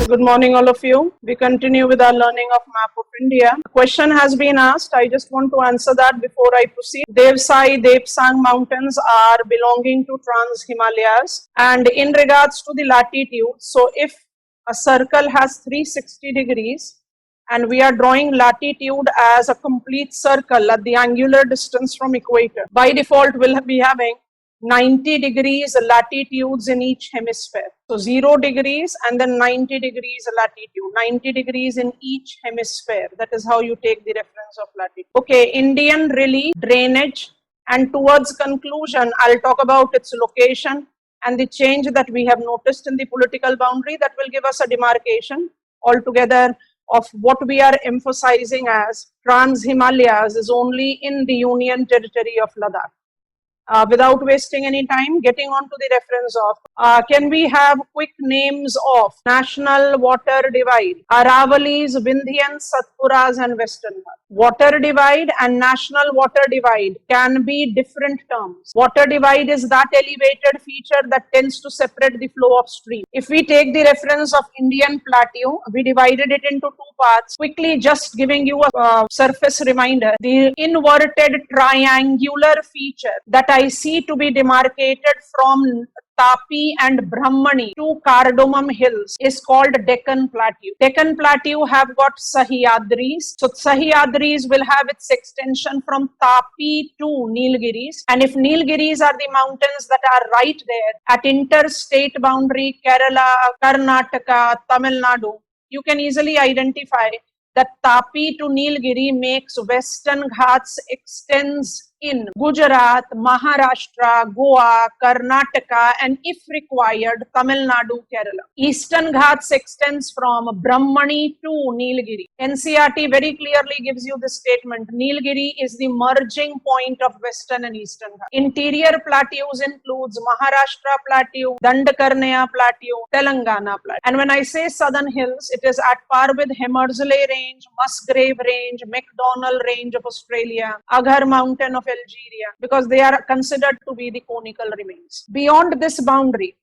Good morning, all of you. We continue with our learning of map of India. A question has been asked. I just want to answer that before I proceed. Devsai, Depsang mountains are belonging to Trans-Himalayas. And in regards to the latitude, so if a circle has 360 degrees and we are drawing latitude as a complete circle at the angular distance from equator, by default we'll be having 90 degrees latitudes in each hemisphere. So 0 degrees and then 90 degrees latitude, 90 degrees in each hemisphere. That is how you take the reference of latitude. Okay, Indian relief, drainage, and towards conclusion, I'll talk about its location and the change that we have noticed in the political boundary that will give us a demarcation altogether of what we are emphasizing as Trans-Himalayas is only in the Union Territory of Ladakh. Without wasting any time, getting on to the reference of, can we have quick names of national water divide? Aravallis, Vindhyans, Satpuras and Western Ghats. Water divide and national water divide can be different terms. Water divide is that elevated feature that tends to separate the flow of stream. If we take the reference of Indian plateau, we divided it into two parts. Quickly just giving you a surface reminder, the inverted triangular feature that I see to be demarcated from Tapi and Brahmani to Cardamom Hills is called Deccan Plateau. Deccan Plateau have got Sahyadris. So Sahyadris will have its extension from Tapi to Nilgiris. And if Nilgiris are the mountains that are right there at interstate boundary Kerala, Karnataka, Tamil Nadu, you can easily identify that Tapi to Nilgiri makes Western Ghats extends in Gujarat, Maharashtra, Goa, Karnataka, and if required, Tamil Nadu, Kerala. Eastern Ghats extends from Brahmani to Nilgiri. NCERT very clearly gives you this statement. Nilgiri is the merging point of Western and Eastern Ghats. Interior plateaus includes Maharashtra Plateau, Dandakarnaya Plateau, Telangana Plateau. And when I say Southern Hills, it is at par with Hamersley Range, Musgrave Range, McDonnell Range of Australia, Aghar Mountain of Algeria, because they are considered to be the conical remains. Beyond this boundary,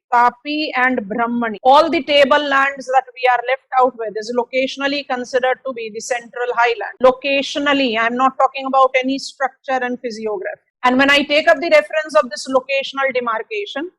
Tapi and Brahmani, all the tablelands that we are left out with is locationally considered to be the central highland. Locationally, I am not talking about any structure and physiography. And when I take up the reference of this locational demarcation,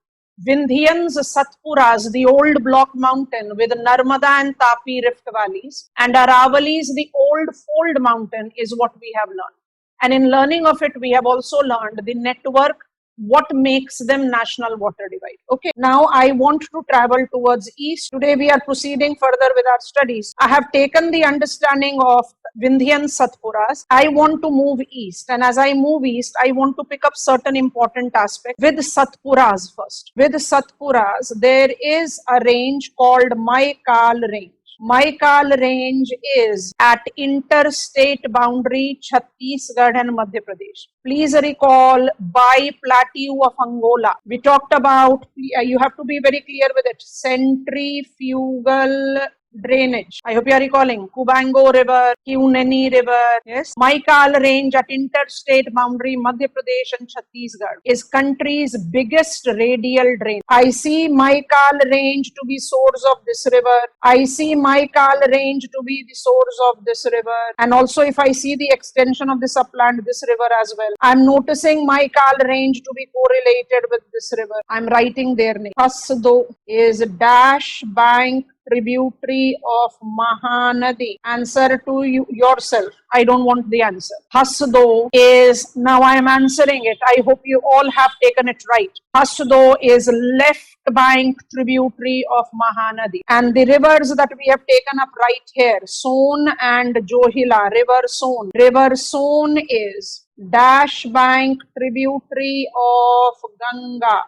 Vindhyans, Satpuras, the old block mountain with Narmada and Tapi rift valleys, and Aravallis, the old fold mountain is what we have learned. And in learning of it, we have also learned the network, what makes them national water divide. Okay, now I want to travel towards east. Today we are proceeding further with our studies. I have taken the understanding of Vindhyan Satpuras. I want to move east. And as I move east, I want to pick up certain important aspects with Satpuras first. With Satpuras, there is a range called Maikal range. Maikal range is at interstate boundary Chhattisgarh and Madhya Pradesh. Please recall bi-plateau of Angola. We talked about, you have to be very clear with it, centrifugal drainage. I hope you are recalling Kubango River, Kiuneni River. Yes, Maikal range at interstate boundary Madhya Pradesh and Chhattisgarh is country's biggest radial drain. I see Maikal range to be source of this river. I see Maikal range to be the source of this river. And also if I see the extension of this upland, this river as well, I'm noticing Maikal range to be correlated with this river. I'm writing their name. Hasdo is dash bank tributary of Mahanadi. Answer to yourself. I don't want the answer. Hasdo is, now I am answering it. I hope you all have taken it right. Hasdo is left bank tributary of Mahanadi. And the rivers that we have taken up right here, Son and Johila, River Son. River Son is dash bank tributary of Ganga.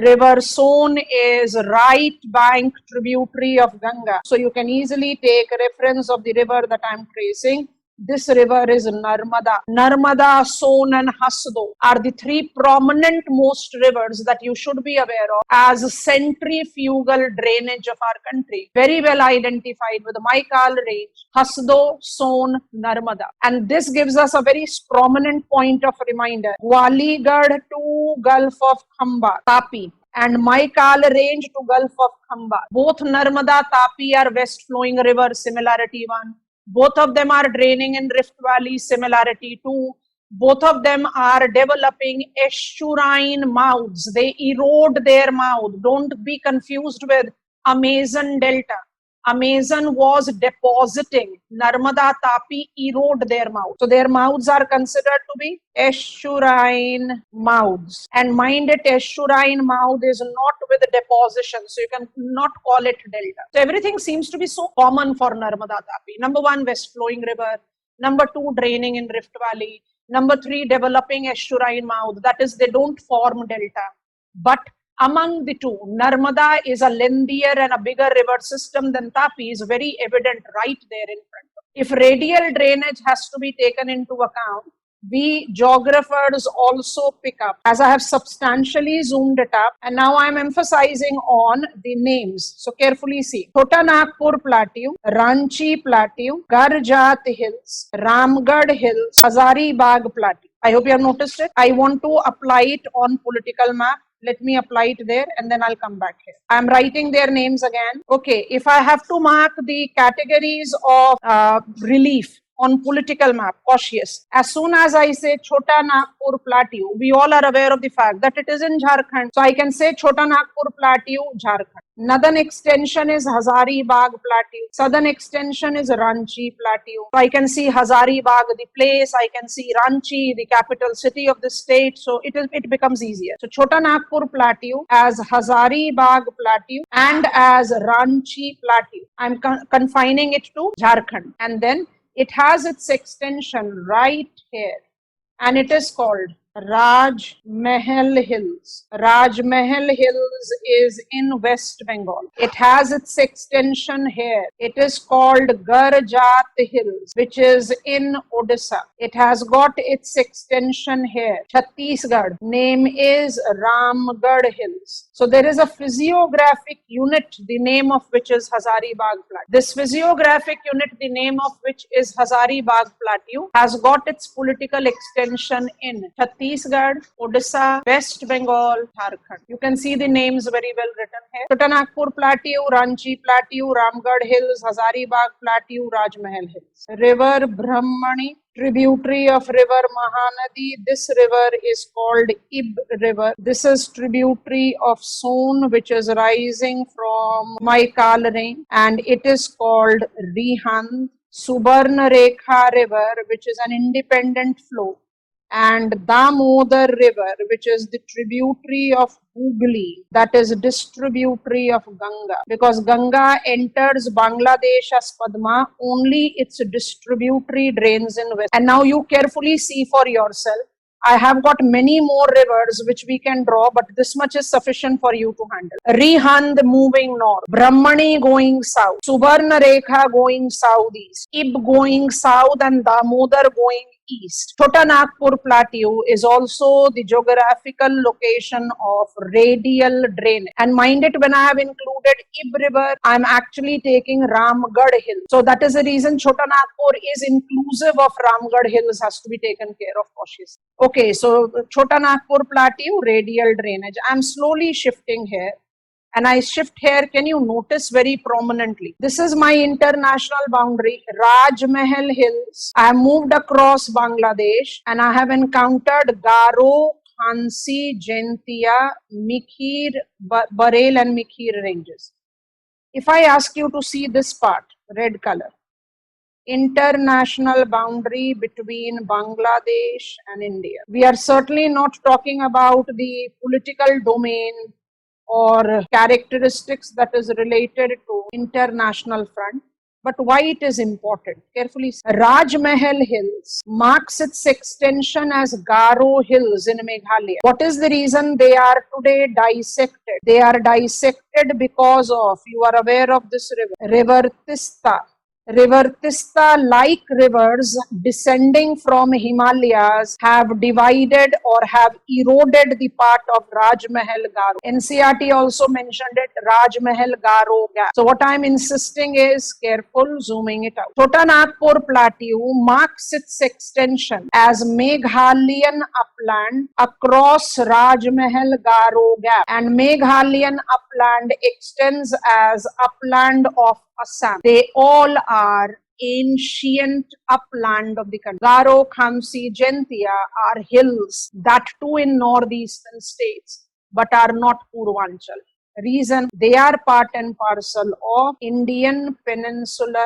River Son is right bank tributary of Ganga. So you can easily take a reference of the river that I am tracing. This river is Narmada. Narmada, Son and Hasdo are the three prominent most rivers that you should be aware of as centrifugal drainage of our country. Very well identified with the Maikal range, Hasdo, Son, Narmada. And this gives us a very prominent point of reminder. Waligarh to Gulf of Khamba, Tapi. and Maikal range to Gulf of Khamba. Both Narmada, Tapi are west flowing rivers, similarity 1. Both of them are draining in Rift Valley, similarity 2. Both of them are developing estuarine mouths. They erode their mouth. Don't be confused with Amazon Delta. Amazon was depositing. Narmada, Tapi erode their mouth. So their mouths are considered to be estuarine mouths. And mind it, estuarine mouth is not with deposition. So you can not call it delta. So everything seems to be so common for Narmada, Tapi. Number 1, west flowing river. Number 2, draining in Rift Valley. Number 3, developing estuarine mouth. That is, they don't form delta. But among the two, Narmada is a lengthier and a bigger river system than Tapi is very evident right there in front of. If radial drainage has to be taken into account, we geographers also pick up, as I have substantially zoomed it up, and now I am emphasizing on the names. So carefully see. Chota Nagpur Plateau, Ranchi Plateau, Garjat Hills, Ramgarh Hills, Hazaribagh Plateau. I hope you have noticed it. I want to apply it on political map. Let me apply it there and then I'll come back here. I'm writing their names again. Okay, if I have to mark the categories of relief on political map, cautious. As soon as I say Chota Nagpur Plateau, we all are aware of the fact that it is in Jharkhand. So I can say Chota Nagpur Plateau, Jharkhand. Northern extension is Hazaribagh Plateau. Southern extension is Ranchi Plateau. So I can see Hazaribagh, the place. I can see Ranchi, the capital city of the state. So it becomes easier. So Chota Nagpur Plateau as Hazaribagh Plateau and as Ranchi Plateau. I'm confining it to Jharkhand. And then it has its extension right here. And it is called Raj Mahal Hills. Raj Mahal Hills is in West Bengal. It has its extension here. It is called Garjat Hills, which is in Odisha. It has got its extension here. Chhattisgarh. Name is Ramgarh Hills. So there is a physiographic unit, the name of which is Hazaribagh Plateau. This physiographic unit, the name of which is Hazaribagh Plateau, has got its political extension in Chhattisgarh, Odisha, West Bengal, Jharkhand. You can see the names very well written here. Chota Nagpur Plateau, Ranchi Plateau, Ramgarh Hills, Hazaribagh Plateau, Raj Mahal Hills. River Brahmani, tributary of river Mahanadi. This river is called Ib River. This is tributary of Son, which is rising from Maikal range, and it is called Rihand. Subarna Rekha River, which is an independent flow, and Damodar River, which is the tributary of Hooghly, that is distributary of Ganga. Because Ganga enters Bangladesh as Padma, only its distributary drains in west. And now you carefully see for yourself. I have got many more rivers which we can draw, but this much is sufficient for you to handle. Rihand moving north, Brahmani going south, Subarna Rekha going southeast, Ib going south, and Damodar going east. Chota Nagpur Plateau is also the geographical location of radial drainage. And mind it, when I have included Ib River, I am actually taking Ramgarh Hill. So that is the reason Chota Nagpur is inclusive of Ramgarh Hills, has to be taken care of cautiously. Okay, so Chota Nagpur Plateau, radial drainage. I am slowly shifting here. And I shift here, can you notice very prominently? This is my international boundary, Raj Mahal Hills. I have moved across Bangladesh and I have encountered Garo, Khansi, Jaintia, Mikhir, Barel and Mikhir ranges. If I ask you to see this part, red color, international boundary between Bangladesh and India. We are certainly not talking about the political domain or characteristics that is related to international front, but why it is important. Carefully see. Raj Mahal Hills marks its extension as Garo Hills in Meghalaya. What is the reason they are today dissected? They are dissected because of, you are aware of this river, River Tista. River Tista, like rivers descending from Himalayas, have divided or have eroded the part of Rajmahal Garo. NCERT also mentioned it, Rajmahal Garo Gap. So what I am insisting is, careful, zooming it out. Chota Nagpur Plateau marks its extension as Meghalayan upland across Rajmahal Garo Gap, and Meghalayan upland extends as upland of Assam. They all are ancient upland of the country. Garo, Khamsi, Jaintia are hills, that too in northeastern states, but are not Purvanchal. Reason, they are part and parcel of Indian Peninsular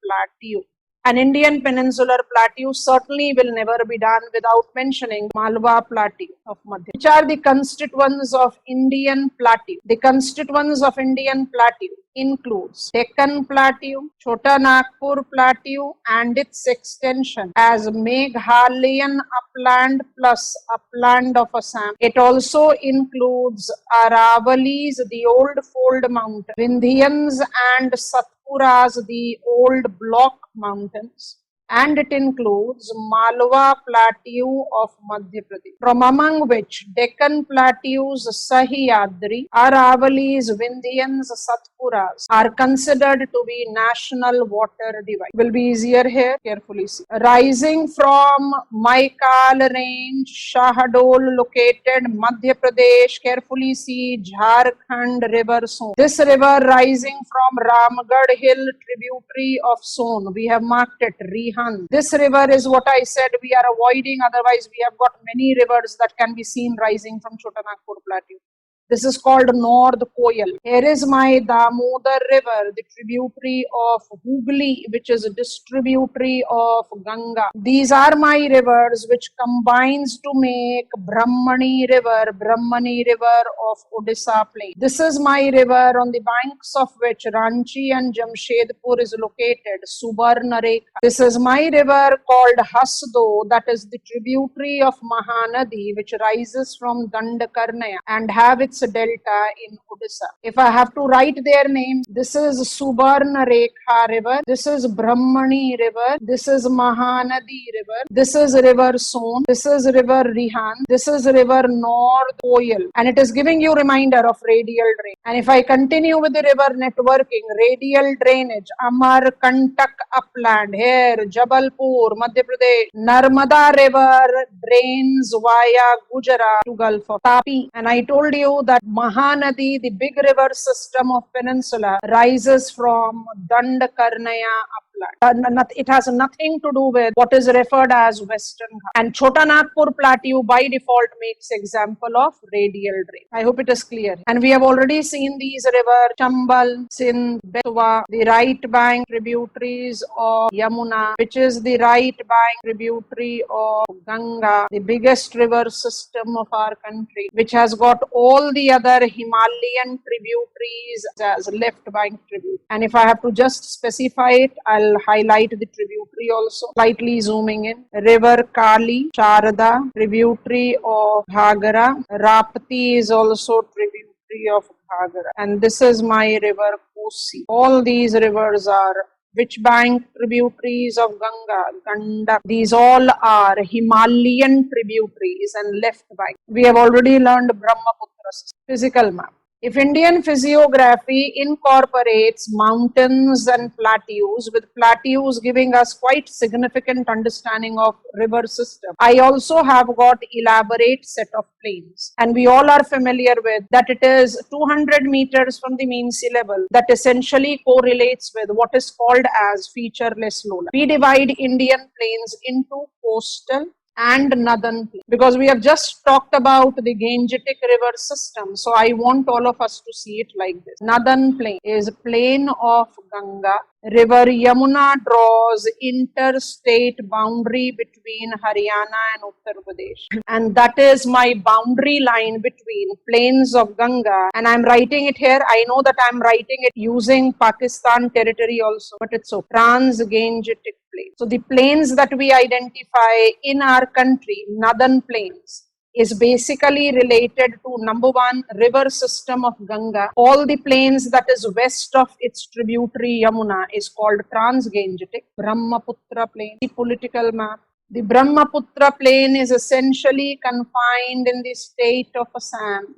Plateau. An Indian Peninsular Plateau certainly will never be done without mentioning Malabar Plateau of Madhya. Which are the constituents of Indian Plateau? The constituents of Indian Plateau includes Deccan Plateau, Chota Nagpur Plateau and its extension as Meghalayan upland plus upland of Assam. It also includes Aravalis, the old fold mountain, Vindhyans and Satpuras, the old block mountains, and it includes Malwa Plateau of Madhya Pradesh, from among which Deccan Plateaus, Sahyadri, Aravalis, Vindhyans, Satpuras are considered to be national water divide. Will be easier here, carefully see. Rising from Maikal range, Shahdol located Madhya Pradesh, carefully see Jharkhand river Son. This river rising from Ramgarh hill, tributary of Son, we have marked it, this river is what I said we are avoiding, otherwise we have got many rivers that can be seen rising from Chota Nagpur Plateau. This is called North Koyal. Here is my Damodar river, the tributary of Hooghly, which is a distributary of Ganga. These are my rivers which combines to make Brahmani river of Odisha plain. This is my river on the banks of which Ranchi and Jamshedpur is located, Subarnarekha. This is my river called Hasdo, that is the tributary of Mahanadi, which rises from Dandakarnaya and have its delta in Odisha. If I have to write their names, this is Subarnarekha river, this is Brahmani river, this is Mahanadi river, this is river Son, this is river Rihan, this is river North Koyal, and it is giving you reminder of radial drain. And if I continue with the river networking, radial drainage, Amarkantak upland, here Jabalpur, Madhya Pradesh, Narmada river drains via Gujarat to Gulf of Tapi, and I told you that Mahanadi, the big river system of peninsula, rises from Dandakarnaya upland. It has nothing to do with what is referred as Western Ghat. And Chota Nagpur Plateau by default makes example of radial drain. I hope it is clear. And we have already seen these rivers, Chambal, Sindh, Betwa, the right bank tributaries of Yamuna, which is the right bank tributary of Ganga, the biggest river system of our country, which has got all the other Himalayan tributaries as left bank tributary. And if I have to just specify it, I'll highlight the tributary also, slightly zooming in. River Kali, Sharada, tributary of Ghagara. Rapti is also tributary of Ghagara. And this is my river Kosi. All these rivers are which bank tributaries of Ganga? Gandak. These all are Himalayan tributaries and left bank. We have already learned Brahmaputra physical map. If Indian physiography incorporates mountains and plateaus, with plateaus giving us quite significant understanding of river system, I also have got elaborate set of plains. And we all are familiar with that it is 200 meters from the mean sea level that essentially correlates with what is called as featureless lowland. We divide Indian plains into coastal and northern plain, because we have just talked about the Gangetic river system. So I want all of us to see it like this. Northern plain is plain of Ganga. River Yamuna draws interstate boundary between Haryana and Uttar Pradesh. And that is my boundary line between plains of Ganga. And I'm writing it here. I know that I'm writing it using Pakistan territory also, but it's so Trans-Gangetic plain. So the plains that we identify in our country, northern plains, is basically related to number one, river system of Ganga. All the plains that is west of its tributary Yamuna is called Transgangetic. Brahmaputra plain, the political map. The Brahmaputra plain is essentially confined in the state of Assam.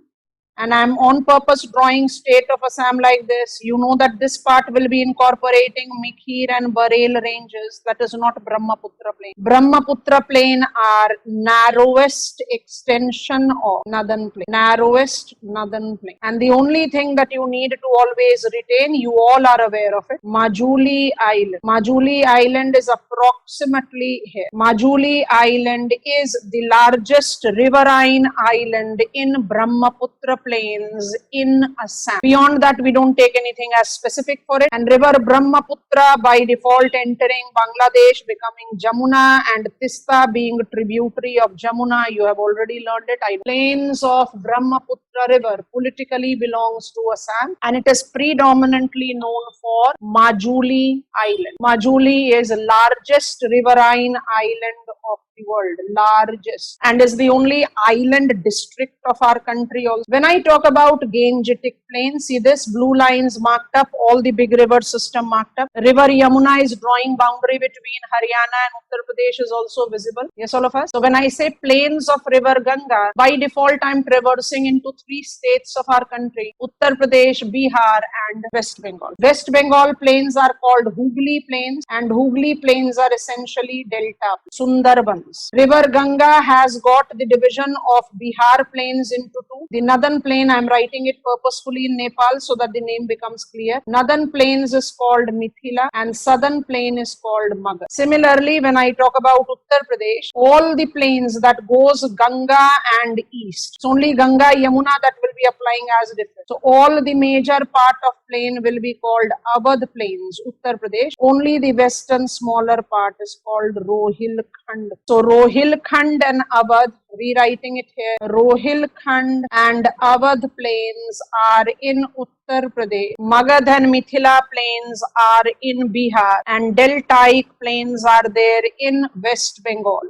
And I'm on purpose drawing state of Assam like this. You know that this part will be incorporating Mikhir and Barel ranges. That is not Brahmaputra plain. Brahmaputra plain are narrowest extension of northern plain. Narrowest northern plain. And the only thing that you need to always retain, you all are aware of it, Majuli Island. Majuli Island is approximately here. Majuli Island is the largest riverine island in Brahmaputra plains in Assam. Beyond that, we don't take anything as specific for it. And river Brahmaputra by default entering Bangladesh, becoming Jamuna, and Tista being tributary of Jamuna. You have already learned it. Plains of Brahmaputra river politically belongs to Assam, and it is predominantly known for Majuli Island. Majuli is the largest riverine island of the world, largest, and is the only island district of our country also. When I talk about Gangetic plain, see this blue lines marked up, all the big river system marked up. River Yamuna is drawing boundary between Haryana and Uttar Pradesh is also visible. Yes, all of us. So when I say plains of river Ganga, by default I'm traversing into three states of our country, Uttar Pradesh, Bihar and West Bengal. West Bengal plains are called Hooghly plains, and Hooghly plains are essentially delta, Sundarbans. River Ganga has got the division of Bihar plains into two. The northern plain, I am writing it purposefully in Nepal so that the name becomes clear. Northern plains is called Mithila and southern plain is called Magad. Similarly, when I talk about Uttar Pradesh, all the plains that goes Ganga and east, it's only Ganga, Yamuna that will be applying as different. So all the major part of plain will be called Awadh plains, Uttar Pradesh. Only the western smaller part is called Rohilkhand. So Rohilkhand and Awadh, rewriting it here, Rohilkhand and Awadh plains are in Uttar Pradesh. Magad and Mithila plains are in Bihar, and deltaic plains are there in West Bengal.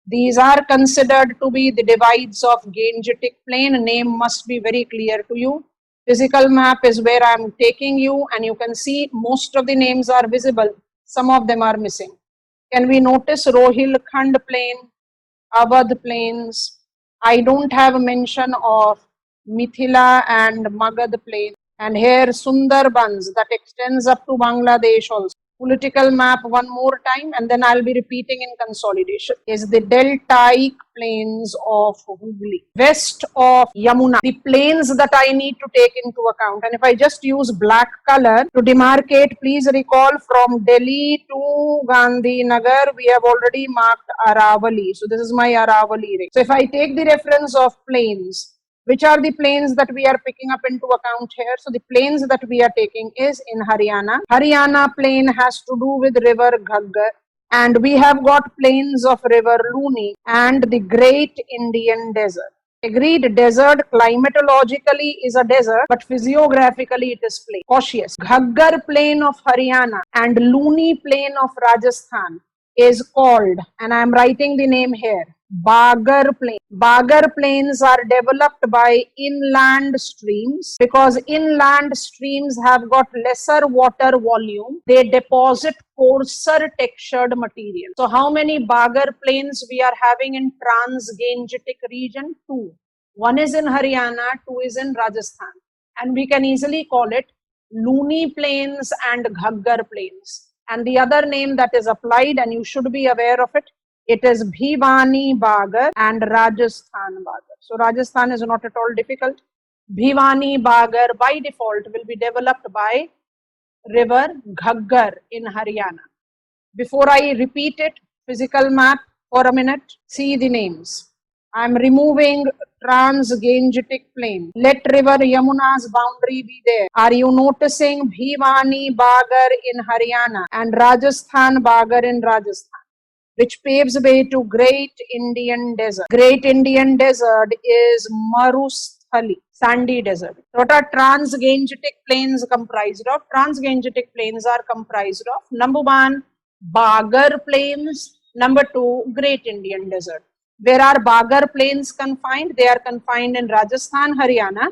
These are considered to be the divides of Gangetic plain. Name must be very clear to you. Physical map is where I am taking you, and you can see most of the names are visible. Some of them are missing. Can we notice Rohilkhand plain, Awadh plains? I don't have a mention of Mithila and Magad plain. And here Sundarbans that extends up to Bangladesh also. Political map one more time, and then I'll be repeating in consolidation. Is the deltaic plains of Hooghly, west of Yamuna, the plains that I need to take into account. And if I just use black color to demarcate, please recall from Delhi to Gandhinagar, we have already marked Aravali. So this is my Aravali ring. So if I take the reference of plains, which are the plains that we are picking up into account here? So the plains that we are taking is in Haryana. Haryana plain has to do with river Ghaggar, and we have got plains of river Luni and the Great Indian Desert. Agreed, desert climatologically is a desert, but physiographically it is plain. Cautious. Ghaggar plain of Haryana and Luni plain of Rajasthan is called, and I am writing the name here, Bagar plain. Bagar plains are developed by inland streams because inland streams have got lesser water volume. They deposit coarser textured material. So how many Bagar plains we are having in Transgangetic region? Two. One is in Haryana, two is in Rajasthan. And we can easily call it Luni plains and Ghaggar plains. And the other name that is applied, and you should be aware of it, it is Bhivani Bagar and Rajasthan Bagar. So Rajasthan is not at all difficult. Bhivani Bagar by default will be developed by river Ghaggar in Haryana. Before I repeat it, physical map for a minute, see the names. I am removing Transgangetic plain. Let river Yamuna's boundary be there. Are you noticing Bhivani Bagar in Haryana and Rajasthan Bagar in Rajasthan, which paves way to Great Indian Desert? Great Indian Desert is Marusthali, sandy desert. What are Transgangetic plains comprised of? Transgangetic plains are comprised of, number one, Bagar plains, number two, Great Indian Desert. Where are Bagar Plains confined? They are confined in Rajasthan, Haryana.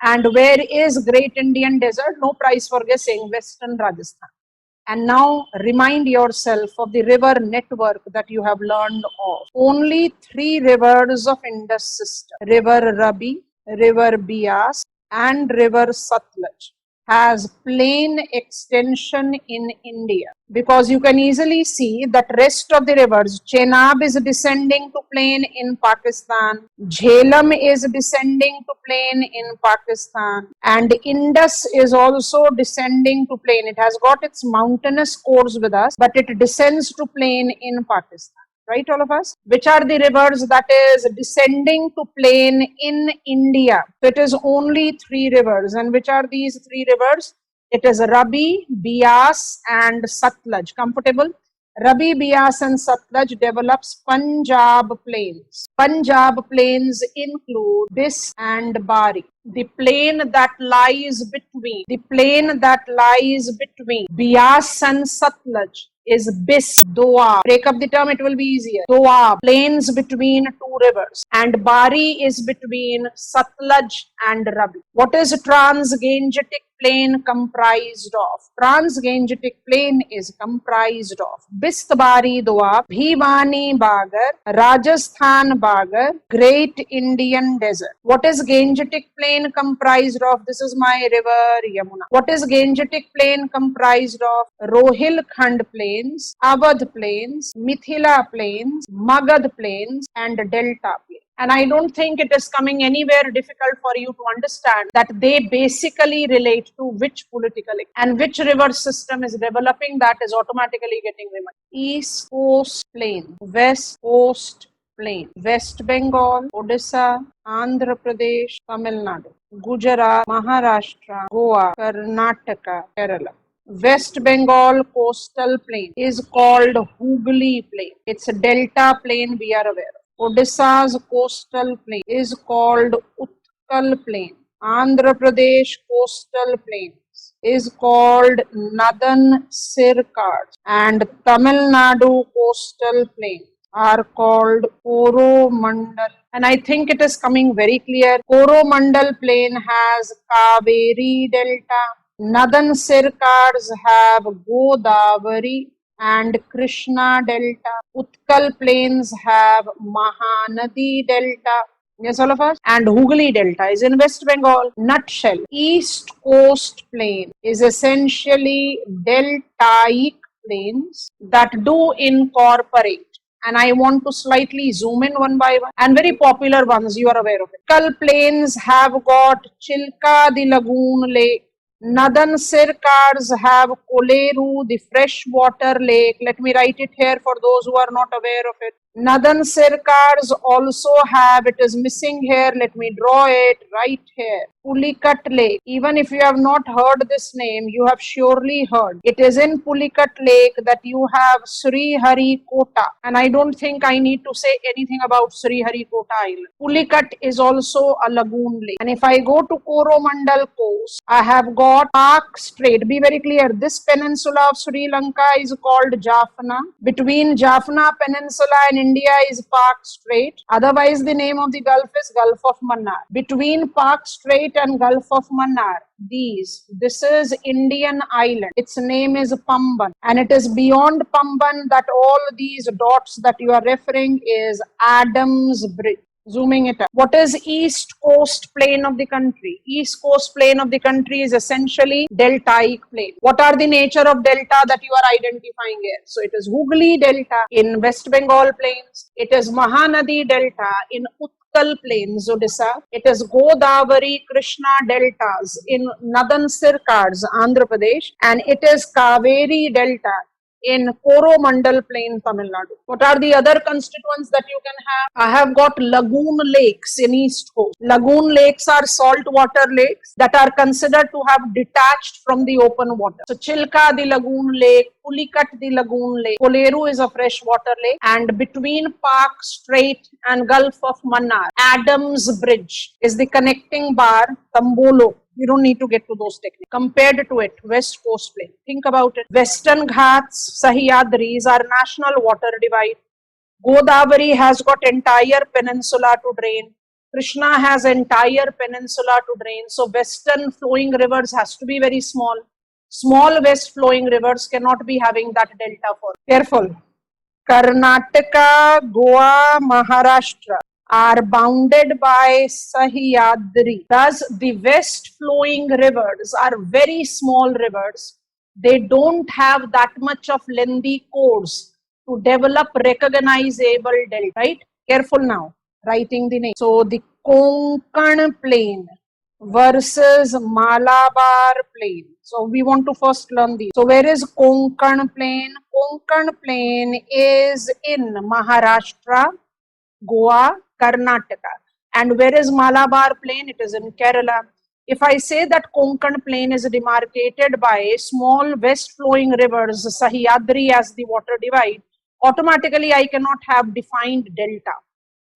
And where is Great Indian Desert? No prize for guessing, Western Rajasthan. And now remind yourself of the river network that you have learned of. Only 3 rivers of Indus system, River Ravi, River Bias, and River Satluj, has plain extension in India, because you can easily see that rest of the rivers, Chenab is descending to plain in Pakistan, Jhelum is descending to plain in Pakistan, and Indus is also descending to plain. It has got its mountainous course with us, but it descends to plain in Pakistan. Right, all of us? Which are the rivers that is descending to plain in India? So it is only 3 rivers. And which are these 3 rivers? It is Ravi, Bias, and Satluj. Comfortable? Ravi, Bias, and Satluj develops Punjab plains. Punjab plains include Bis and Bari. The plain that lies between Bias and Satluj is Bis, Doab. Break up the term, it will be easier. Doab, plains between 2 rivers. And Bari is between Satluj and Ravi. What is Trans-Gangetic Plain comprised of? Trans-Gangetic Plain is comprised of Bist, Bari, Doab, Bhimani, Bagar, Rajasthan, Bagar, Great Indian Desert. What is Gangetic Plain comprised of? This is my river Yamuna. What is Gangetic Plain comprised of? Rohilkhand Plains, Awadh Plains, Mithila Plains, Magad Plains, and Delta Plains. And I don't think it is coming anywhere difficult for you to understand that they basically relate to which political and which river system is developing, that is automatically getting remembered. East Coast Plain, West Coast Plain, West Bengal, Odisha, Andhra Pradesh, Tamil Nadu, Gujarat, Maharashtra, Goa, Karnataka, Kerala. West Bengal coastal plain is called Hooghly Plain. It's a delta plain, we are aware of. Odisha's coastal plain is called Utkal Plain. Andhra Pradesh coastal plains is called Nadan Sirkar, and Tamil Nadu coastal plains are called Coromandel. And I think it is coming very clear. Coromandel plain has Kaveri Delta. Nadan Sirkars have Godavari and Krishna Delta. Utkal Plains have Mahanadi Delta. Yes, all of us. And Hooghly Delta is in West Bengal. Nutshell, East Coast Plain is essentially deltaic plains that do incorporate. And I want to slightly zoom in one by one. And very popular ones, you are aware of it. Utkal Plains have got Chilka, the Lagoon Lake. Nadan Sirkars have Koleru, the freshwater lake. Let me write it here for those who are not aware of it. Nadan Sirkars also have, it is missing here, let me draw it right here, Pulikat Lake. Even if you have not heard this name, you have surely heard. It is in Pulikat Lake that you have Sri Harikota. And I don't think I need to say anything about Sri Harikota Island. Pulikat is also a lagoon lake. And if I go to Coromandel coast, I have got Pak Strait. Be very clear, this peninsula of Sri Lanka is called Jaffna. Between Jaffna Peninsula and India is Pak Strait. Otherwise, the name of the gulf is Gulf of Mannar. Between Pak Strait and Gulf of Mannar, this is Indian island. Its name is Pamban. And it is beyond Pamban that all these dots that you are referring is Adams Bridge. Zooming it up. What is East Coast Plain of the country? East Coast Plain of the country is essentially deltaic plain. What are the nature of delta that you are identifying here? So it is Hooghly Delta in West Bengal Plains. It is Mahanadi Delta in Utkal Plains, Odisha. It is Godavari Krishna Deltas in Nadan Sirkars, Andhra Pradesh. And it is Kaveri Delta in Coromandel Plain, Tamil Nadu. What are the other constituents that you can have? I have got lagoon lakes in East Coast. Lagoon lakes are saltwater lakes that are considered to have detached from the open water. So Chilka, the lagoon lake, Pulikat, the lagoon lake, Koleru is a freshwater lake, and between Pak Strait and Gulf of Mannar, Adams Bridge is the connecting bar, Tambolo. You don't need to get to those techniques. Compared to it, West Coast Plain. Think about it. Western Ghats, Sahyadris are national water divide. Godavari has got entire peninsula to drain. Krishna has entire peninsula to drain. So western flowing rivers has to be very small. Small west flowing rivers cannot be having that delta for. Careful. Karnataka, Goa, Maharashtra are bounded by Sahyadri. Thus, the west flowing rivers are very small rivers. They don't have that much of lengthy course to develop recognizable delta, right? Careful now, writing the name. So, the Konkan Plain versus Malabar Plain. So we want to first learn these. So where is Konkan Plain? Konkan Plain is in Maharashtra, Goa, Karnataka. And where is Malabar Plain? It is in Kerala. If I say that Konkan Plain is demarcated by small west flowing rivers, Sahyadri as the water divide, automatically I cannot have defined delta.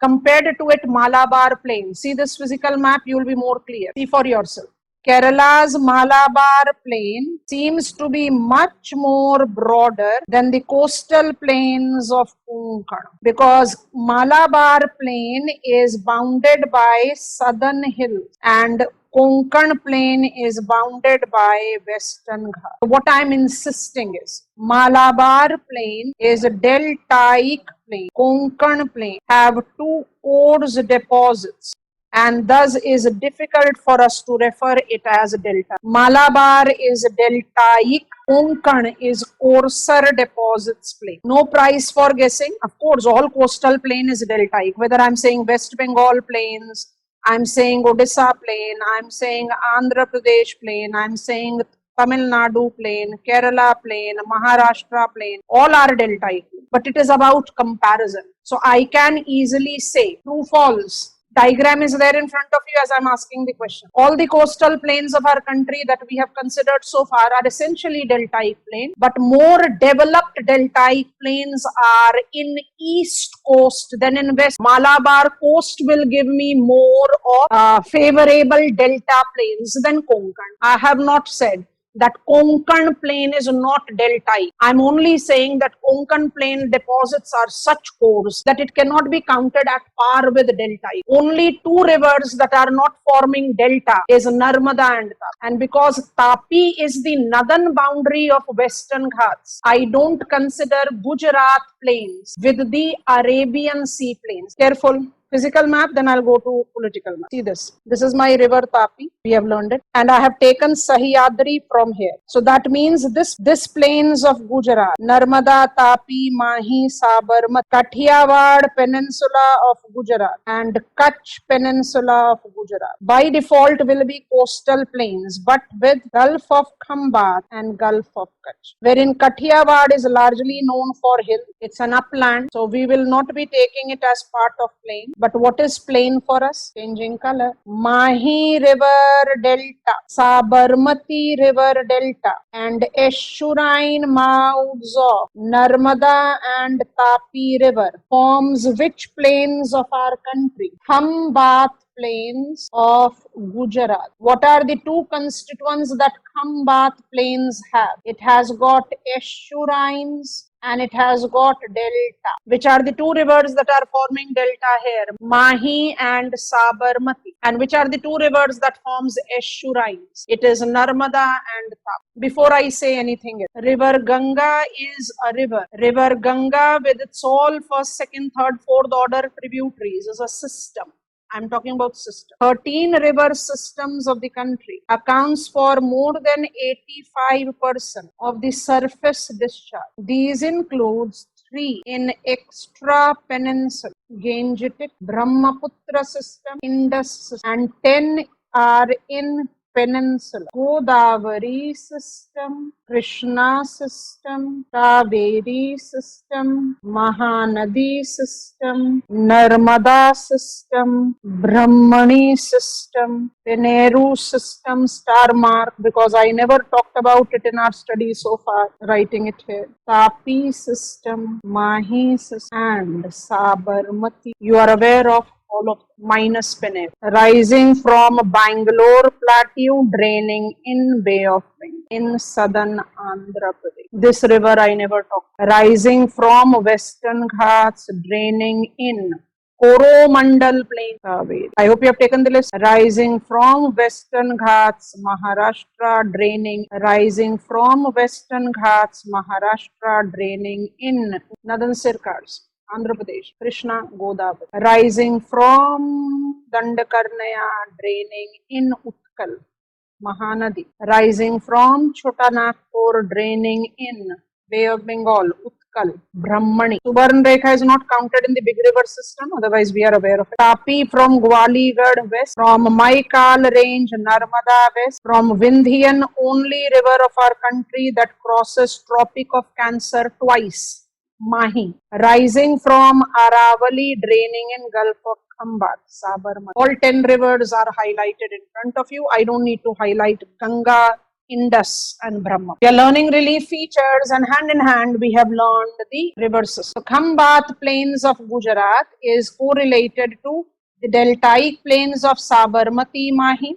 Compared to it, Malabar Plain. See this physical map, you will be more clear. See for yourself. Kerala's Malabar Plain seems to be much more broader than the coastal plains of Konkan, because Malabar Plain is bounded by southern hills and Konkan Plain is bounded by Western Ghats. What I am insisting is Malabar Plain is a deltaic plain. Konkan Plain have two coarse deposits and thus is difficult for us to refer it as delta. Malabar is deltaic, Konkan is coarser deposits plain. No prize for guessing. Of course, all coastal plain is deltaic. Whether I'm saying West Bengal plains, I'm saying Odisha plain, I'm saying Andhra Pradesh plain, I'm saying Tamil Nadu plain, Kerala plain, Maharashtra plain, all are deltaic. But it is about comparison. So I can easily say true, false. Diagram is there in front of you as I'm asking the question. All the coastal plains of our country that we have considered so far are essentially deltaic plain, but more developed deltaic plains are in east coast than in west. Malabar coast will give me more of favorable delta plains than Konkan. I have not said that Konkan Plain is not deltaic. I'm only saying that Konkan Plain deposits are such coarse that it cannot be counted at par with deltaic. Only two rivers that are not forming delta is Narmada and Tapi. And because Tapi is the northern boundary of Western Ghats, I don't consider Gujarat plains with the Arabian Sea plains. Careful. Physical map, then I'll go to political map. See this. This is my river Tapi. We have learned it. And I have taken Sahyadri from here. So that means this plains of Gujarat, Narmada, Tapi, Mahi, Sabarmati, Kathiawad Peninsula of Gujarat and Kutch Peninsula of Gujarat by default will be coastal plains, but with Gulf of Khambat and Gulf of Kutch. Wherein Kathiawad is largely known for hill. It's an upland. So we will not be taking it as part of plain. But what is plain for us? Changing color. Mahi River Delta, Sabarmati River Delta and estuarine mouths of Narmada and Tapi River forms which plains of our country? Khambat plains of Gujarat. What are the two constituents that Khambat plains have? It has got estuarines and it has got delta. Which are the two rivers that are forming delta here? Mahi and Sabarmati. And which are the two rivers that forms estuarines? It is Narmada and Tapi. Before I say anything else, River Ganga is a river. River Ganga with its all first, second, third, fourth order tributaries is a system. I'm talking about system. 13 river systems of the country accounts for more than 85% of the surface discharge. These includes 3 in extra peninsula, Gangetic, Brahmaputra system, Indus system, and 10 are in peninsula. Godavari system, Krishna system, Kaveri system, Mahanadi system, Narmada system, Brahmani system, Peneru system, star mark because I never talked about it in our study so far, writing it here. Tapi system, Mahi system and Sabarmati. You are aware of all of minus Peneru, rising from Bangalore plateau, draining in Bay of Bengal in southern Andhra Pradesh. This river I never talked. Rising from Western Ghats, draining in Coromandel Plain. I hope you have taken the list. Rising from Western Ghats, Maharashtra, rising from Western Ghats, Maharashtra, draining in Northern Sircars, Andhra Pradesh, Krishna, Godavari. Rising from Dandakarnaya, draining in Utkal, Mahanadi. Rising from Chotanagpur, draining in Bay of Bengal, Utkal, Brahmani. Subarn Rekha is not counted in the big river system, otherwise we are aware of it. Tapi from Gwaligarh west, from Maikal range, Narmada west, from Vindhyan, only river of our country that crosses Tropic of Cancer twice, Mahi. Rising from Aravali, draining in Gulf of Khambat, Sabarmati. All 10 rivers are highlighted in front of you. I don't need to highlight Ganga, Indus and Brahma. We are learning relief features, and hand in hand we have learned the river system. So Khambat plains of Gujarat is correlated to the deltaic plains of Sabarmati, Mahi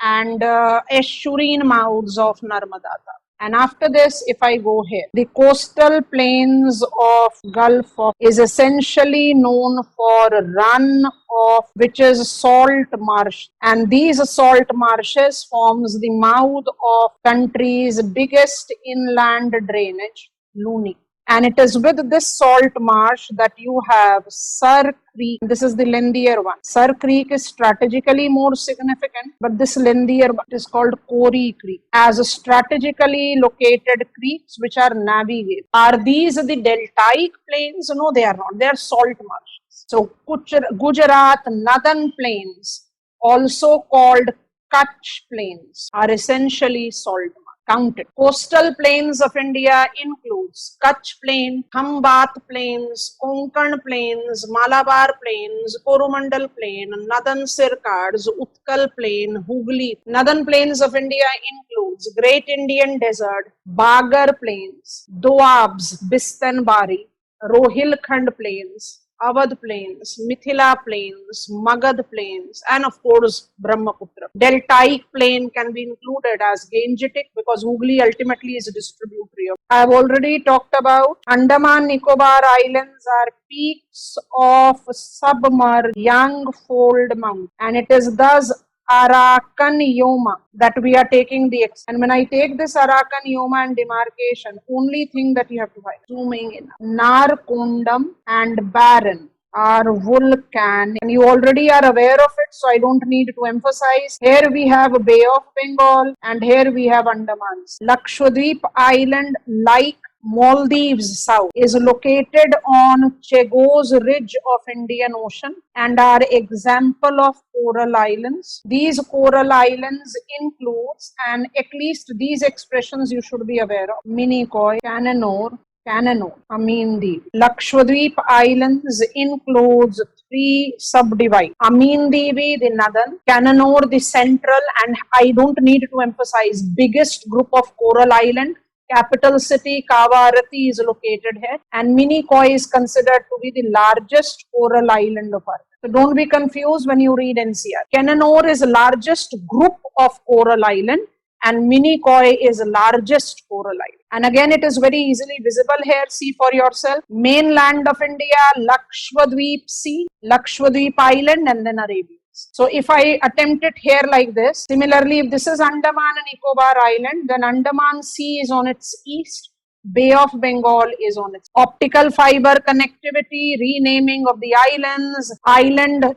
and estuarine mouths of Narmada. And after this, if I go here, the coastal plains of Gulf of is essentially known for run of which is salt marsh, and these salt marshes forms the mouth of country's biggest inland drainage, Luni. And it is with this salt marsh that you have Sir Creek. This is the lengthier one. Sir Creek is strategically more significant, but this lengthier one is called Kori Creek. As strategically located creeks which are navigable. Are these the deltaic plains? No, they are not. They are salt marshes. So Gujarat northern plains, also called Kutch plains, are essentially salt marshes. Counted. Coastal plains of India includes Kutch Plain, Khambat Plains, Konkan Plains, Malabar Plains, Coromandel Plain, Northern Sircars, Utkal Plain, Hooghly. Northern plains of India includes Great Indian Desert, Bagar Plains, Doabs, Bistanbari, Rohilkhand Plains, Awadh Plains, Mithila Plains, Magad Plains, and of course Brahmaputra. Deltaic plain can be included as Gangetic because Hooghly ultimately is a distributary. I have already talked about Andaman Nicobar Islands are peaks of submerged young fold mountain, and it is thus Arakan Yoma that we are taking the X. And when I take this Arakan Yoma and demarcation, only thing that you have to find, zooming in, Narkondam and Barren are volcanic, and you already are aware of it, so I don't need to emphasize. Here we have Bay of Bengal and here we have Andamans. Lakshadweep Island, like Maldives South, is located on Chagos Ridge of Indian Ocean and are example of coral islands. These coral islands includes, and at least these expressions you should be aware of, Minicoy, Cananore, Ameendeep. Lakshadweep Islands includes 3 subdivide. Ameendeep, the northern, Cananore, the central, and I don't need to emphasize, biggest group of coral island. Capital city Kavaratti is located here, and Minicoy is considered to be the largest coral island of Earth. So don't be confused when you read NCR. Cananore is the largest group of coral island, and Minicoy is the largest coral island. And again, it is very easily visible here. See for yourself. Mainland of India, Lakshadweep Sea, Lakshadweep Island, and then Arabia. So if I attempt it here like this, similarly, if this is Andaman and Nicobar Island, then Andaman Sea is on its east, Bay of Bengal is on its optical fiber connectivity, renaming of the islands, Island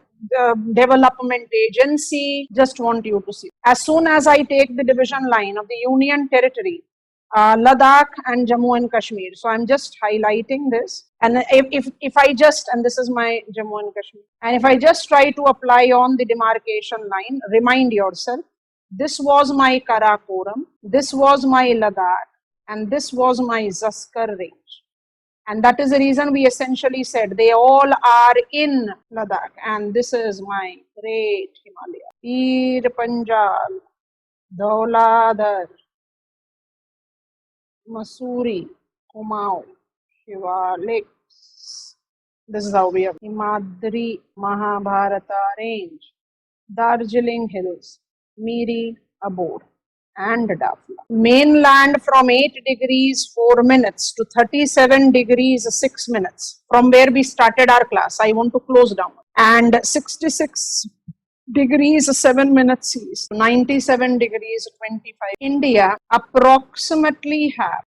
Development Agency. Just want you to see. As soon as I take the division line of the Union Territory, Ladakh and Jammu and Kashmir. So I'm just highlighting this. And if I just, and this is my Jammu and Kashmir, and if I just try to apply on the demarcation line, remind yourself, this was my Karakoram, this was my Ladakh, and this was my Zaskar range. And that is the reason we essentially said they all are in Ladakh. And this is my great Himalaya. Peer Panjal, Dhauladhar, Masuri, Kumaon, Shiva Lakes. This is how we have Himadri Mahabharata range, Darjeeling Hills, Miri Abor, and Dafla. Mainland from 8 degrees 4 minutes to 37 degrees 6 minutes from where we started our class. I want to close down. And 66 degrees 7 minutes east, 97 degrees 25. India approximately have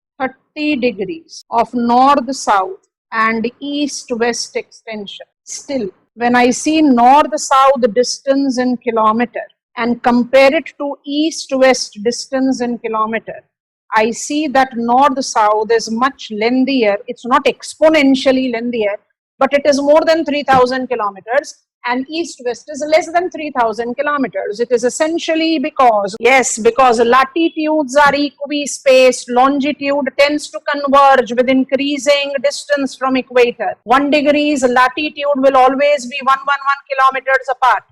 30 degrees of north-south and east-west extension. Still, when I see north-south distance in kilometer and compare it to east-west distance in kilometer, I see that north-south is much lengthier. It's not exponentially lengthier, but it is more than 3,000 kilometers. And east-west is less than 3,000 kilometers. It is essentially because, yes, because latitudes are equispaced, longitude tends to converge with increasing distance from equator. 1 degree's latitude will always be 111 kilometers apart.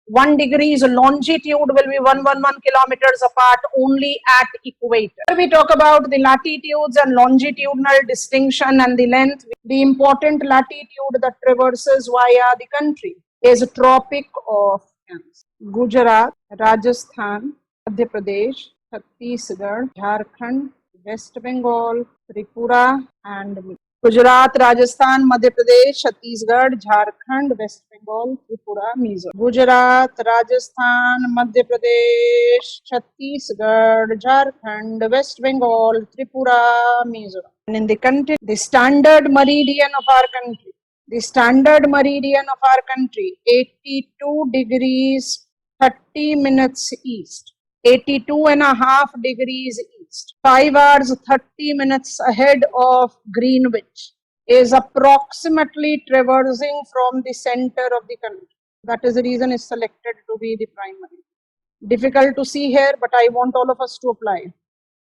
1 degree's longitude will be 111 kilometers apart only at equator. When we talk about the latitudes and longitudinal distinction and the length, the important latitude that traverses via the country is a Tropic of Cancer. Gujarat, Rajasthan, Madhya Pradesh, Chhattisgarh, Jharkhand, West Bengal, Tripura, and Gujarat, Rajasthan, Madhya Pradesh, Chhattisgarh, Jharkhand, West Bengal, Tripura, Mizoram. Gujarat, Rajasthan, Madhya Pradesh, Chhattisgarh, Jharkhand, West Bengal, Tripura, Mizoram. And in the country, the standard meridian of our country, 82 degrees 30 minutes east, 82.5 degrees east, 5 hours 30 minutes ahead of Greenwich, is approximately traversing from the center of the country. That is the reason it's selected to be the primary. Difficult to see here, but I want all of us to apply.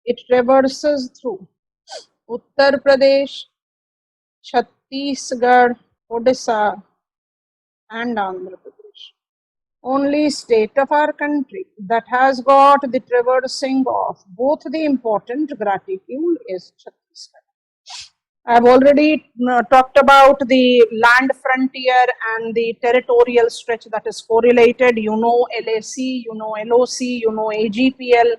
It traverses through Uttar Pradesh, Chhattisgarh, Odisha, and Andhra Pradesh. Only state of our country that has got the traversing of both the important gratitude is Chhattisgarh. I have already talked about the land frontier and the territorial stretch that is correlated. You know LAC, you know LOC, you know AGPL.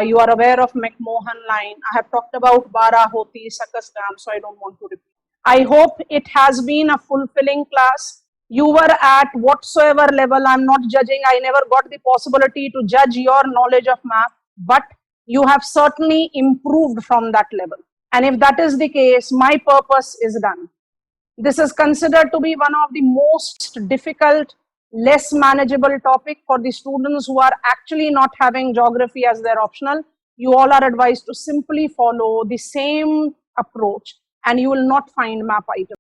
You are aware of McMahon line. I have talked about Barahoti, Sakas Dam, so I don't want to repeat. I hope it has been a fulfilling class. You were at whatsoever level, I'm not judging. I never got the possibility to judge your knowledge of math, but you have certainly improved from that level. And if that is the case, my purpose is done. This is considered to be one of the most difficult, less manageable topic for the students who are actually not having geography as their optional. You all are advised to simply follow the same approach and you will not find map items.